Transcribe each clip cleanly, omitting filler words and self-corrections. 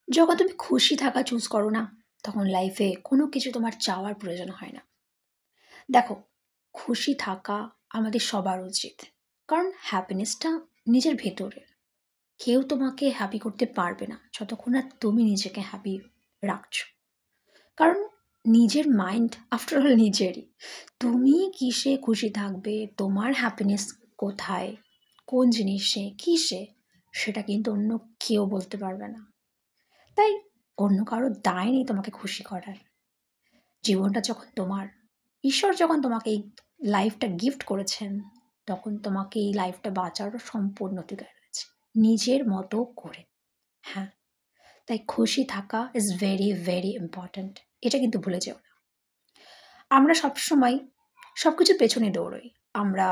যখন তুমি খুশি থাকা চুজ করো না, তখন লাইফে কোনো কিছু তোমার চাওয়ার প্রয়োজন হয় না। দেখো, খুশি থাকা আমাদের সবার উচিত, কারণ হ্যাপিনেসটা নিজের ভেতরে। কেউ তোমাকে হ্যাপি করতে পারবে না যতক্ষণ না তুমি নিজেকে হ্যাপি রাখছো। কারণ নিজের মাইন্ড আফটার অল নিজেরই। তুমি কিসে খুশি থাকবে, তোমার হ্যাপিনেস কোথায়, কোন জিনিসে, কিসে, সেটা কিন্তু অন্য কেউ বলতে পারবে না। তাই অন্য কারো দায় নেই তোমাকে খুশি করার। জীবনটা যখন তোমার, ঈশ্বর যখন তোমাকে এই লাইফটা গিফট করেছেন, তখন তোমাকে এই লাইফটা বাঁচারও সম্পূর্ণ অধিকার রয়েছে, নিজের মতো করে। হ্যাঁ, তাই খুশি থাকা ইজ ভেরি ভেরি ইম্পর্ট্যান্ট। এটা কিন্তু ভুলে যেও না। আমরা সবসময় সব কিছুর পেছনে দৌড়ই। আমরা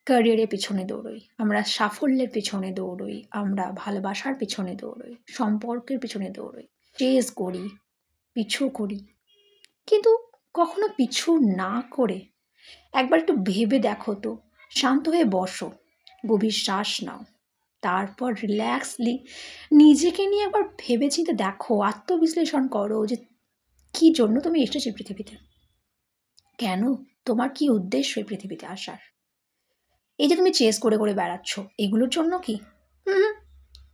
ক্যারিয়ারের পিছনে দৌড়ই, আমরা সাফল্যের পিছনে দৌড়ই, আমরা ভালোবাসার পিছনে দৌড়ই, সম্পর্কের পিছনে দৌড়ই, চেজ করি, পিছু করি। কিন্তু কখনো পিছু না করে একবার একটু ভেবে দেখো তো, শান্ত হয়ে বসো, গভীর শ্বাস নাও, তারপর রিল্যাক্সলি নিজেকে নিয়ে একবার ভেবে চিন্তে দেখো, আত্মবিশ্লেষণ করো যে কী জন্য তুমি এসেছো এই পৃথিবীতে, কেন, তোমার কি উদ্দেশ্য এই পৃথিবীতে আসার। এই যে তুমি চেস করে করে বেড়াচ্ছ, এগুলোর জন্য কি? হুম,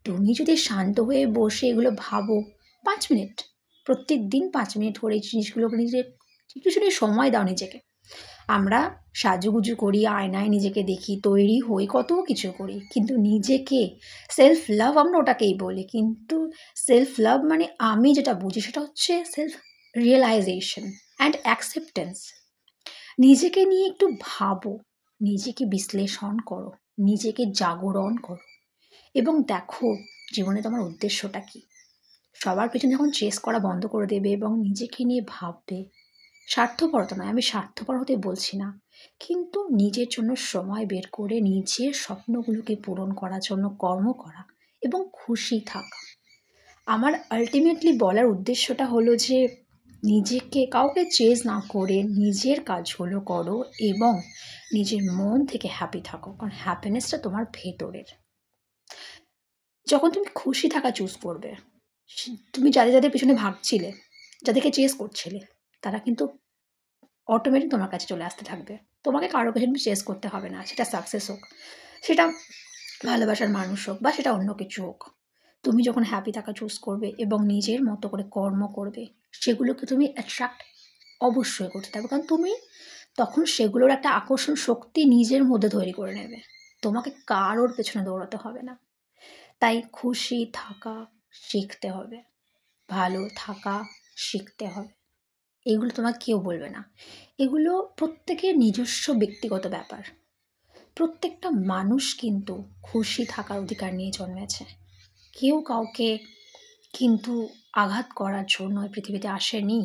তুমি যদি শান্ত হয়ে বসে এগুলো ভাবো 5 মিনিট, প্রত্যেক দিন 5 মিনিট করে এই জিনিসগুলোকে নিজে একটু শুধু সময় দাও নিজেকে। আমরা সাজুগুজু করি, আয়নায় নিজেকে দেখি, তৈরি হই, কত কিছু করি, কিন্তু নিজেকে সেলফ লাভ আমরা ওটাকেই বলি। কিন্তু সেলফ লাভ মানে আমি যেটা বুঝি সেটা হচ্ছে সেলফ রিয়েলাইজেশন অ্যান্ড অ্যাকসেপ্টেন্স। নিজেকে নিয়ে একটু ভাবো, নিজেকে বিশ্লেষণ করো, নিজেকে জাগরণ করো এবং দেখো জীবনে তোমার উদ্দেশ্যটা কী। সবার পেছনে যখন চেস করা বন্ধ করে দেবে এবং নিজেকে নিয়ে ভাববে, স্বার্থপরতা নয়, আমি স্বার্থপর হতে বলছি না, কিন্তু নিজের জন্য সময় বের করে নিজের স্বপ্নগুলোকে পূরণ করার জন্য কর্ম করা এবং খুশি থাকা। আমার আলটিমেটলি বলার উদ্দেশ্যটা হলো যে নিজেকে কাউকে চেজ না করে নিজের কাজগুলো করো এবং নিজের মন থেকে হ্যাপি থাকো, কারণ হ্যাপিনেসটা তোমার ভেতরের। যখন তুমি খুশি থাকা চুজ করবে, তুমি যাদের যাদের পিছনে ভাগছিলে, যাদেরকে চেস করছিলে, তারা কিন্তু অটোমেটিক তোমার কাছে চলে আসতে থাকবে। তোমাকে কারো কাছে চেস করতে হবে না, সেটা সাকসেস হোক, সেটা ভালোবাসার মানুষ হোক, বা সেটা অন্য কিছু হোক। তুমি যখন হ্যাপি থাকা চুজ করবে এবং নিজের মতো করে কর্ম করবে, সেগুলোকে তুমি অ্যাট্রাক্ট অবশ্যই করতে থাকবে, কারণ তুমি তখন সেগুলোর একটা আকর্ষণ শক্তি নিজের মধ্যে তৈরি করে নেবে। তোমাকে কারোর পেছনে দৌড়াতে হবে না। তাই খুশি থাকা শিখতে হবে, ভালো থাকা শিখতে হবে। এগুলো তোমাকে কেউ বলবে না, এগুলো প্রত্যেকের নিজস্ব ব্যক্তিগত ব্যাপার। প্রত্যেকটা মানুষ কিন্তু খুশি থাকার অধিকার নিয়ে জন্মেছে। কেউ কাউকে কিন্তু আঘাত করার জন্য এই পৃথিবীতে আসেনি।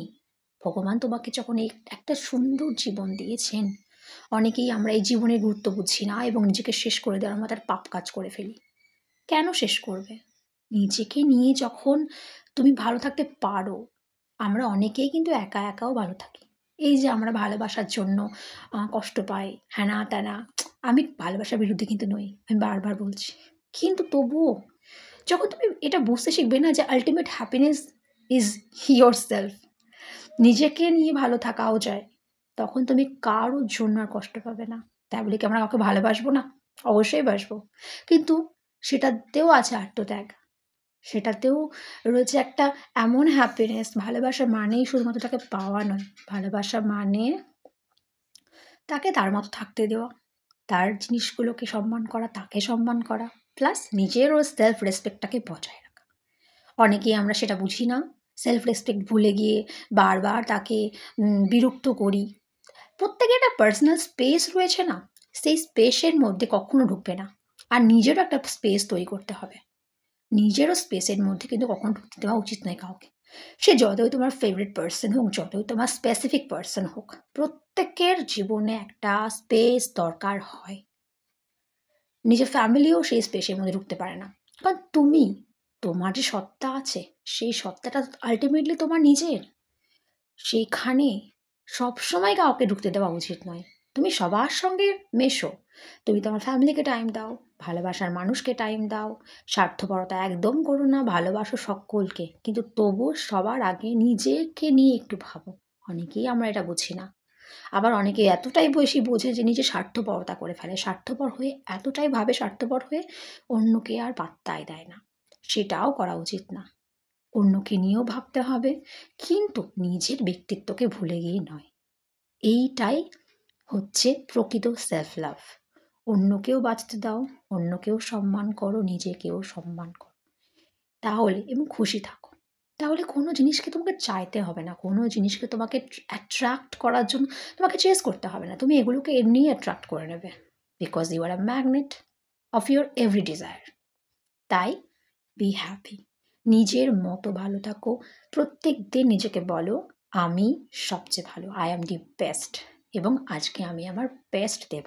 ভগবান তোমাকে যখন এই একটা সুন্দর জীবন দিয়েছেন, অনেকেই আমরা এই জীবনের গুরুত্ব বুঝি না এবং নিজেকে শেষ করে দেওয়ার মতো একটা পাপ কাজ করে ফেলি। কেন শেষ করবে? নিজেকে নিয়ে যখন তুমি ভালো থাকতে পারো, আমরা অনেকেই কিন্তু একা একাও ভালো থাকি। এই যে আমরা ভালোবাসার জন্য কষ্ট পাই, হ্যানা ত্যানা, আমি ভালোবাসার বিরুদ্ধে কিন্তু নই, আমি বারবার বলছি। কিন্তু তবুও যখন তুমি এটা বুঝতে শিখবে না যে ultimate happiness is your self, নিজেকে নিয়ে ভালো থাকাও যায়, তখন তুমি কারোর জন্য আর কষ্ট পাবে না। তাই বলে কি আমরা কাউকে ভালোবাসবো না? অবশ্যই বাসবো, কিন্তু সেটাতেও আছে আত্মত্যাগ, সেটাতেও রয়েছে একটা এমন হ্যাপিনেস। ভালোবাসা মানেই শুধুমাত্র তাকে পাওয়া নয়, ভালোবাসা মানে তাকে তার মতো থাকতে দেওয়া, তার জিনিসগুলোকে সম্মান করা, তাকে সম্মান করা, প্লাস নিজেরও সেলফ রেসপেক্টটাকে বজায় রাখা। অনেকেই আমরা সেটা বুঝি না, সেলফ রেসপেক্ট ভুলে গিয়ে বারবার তাকে বিরক্ত করি। প্রত্যেকের একটা পার্সোনাল স্পেস রয়েছে না, সেই স্পেসের মধ্যে কখনো ঢুকবে না। আর নিজেরও একটা স্পেস তৈরি করতে হবে। নিজেরও স্পেসের মধ্যে কিন্তু কখনো ঢুকতে দেওয়া উচিত নয় কাউকে। সে যতই তোমার ফেভারিট পার্সন হোক, যতই তোমার স্পেসিফিক পার্সন হোক, প্রত্যেকের জীবনে একটা স্পেস দরকার হয়। নিজের ফ্যামিলিও সেই স্পেসের মধ্যে ঢুকতে পারে না, কারণ তুমি, তোমার যে সত্তা আছে, সেই সত্তাটা আলটিমেটলি তোমার নিজের। সেইখানে সবসময় কাউকে ঢুকতে দেওয়া উচিত নয়। তুমি সবার সঙ্গে মেশো, তুমি তোমার ফ্যামিলিকে টাইম দাও, ভালোবাসার মানুষকে টাইম দাও, স্বার্থপরতা একদম করো না, ভালোবাসো সকলকে, কিন্তু তবুও সবার আগে নিজেকে নিয়ে একটু ভাবো। অনেকেই আমরা এটা বুঝি না। আবার অনেকে এতটাই বেশি বোঝে যে নিজে স্বার্থপরতা করে ফেলে, স্বার্থপর হয়ে এতটাই ভাবে, স্বার্থপর হয়ে অন্যকে আর পাত্তাই দেয় না। সেটাও করা উচিত না। অন্যকে নিয়েও ভাবতে হবে, কিন্তু নিজের ব্যক্তিত্বকে ভুলে গিয়ে নয়। এইটাই হচ্ছে প্রকৃত সেলফ লাভ। অন্যকেও বাঁচতে দাও, অন্যকেও সম্মান করো, নিজেকেও সম্মান করো, তাহলে এবং খুশি থাকো। তাহলে কোনো জিনিসকে তোমাকে চাইতে হবে না, কোনো জিনিসকে তোমাকে অ্যাট্রাক্ট করার জন্য তোমাকে চেস করতে হবে না। তুমি এগুলোকে এমনিই অ্যাট্রাক্ট করে নেবে, because you are a magnet of your every desire. তাই বি হ্যাপি, নিজের মতো ভালো থাকো। প্রত্যেক দিন নিজেকে বলো, আমি সবচেয়ে ভালো, আই অ্যাম দি বেস্ট, এবং আজকে আমি আমার বেস্ট দেব।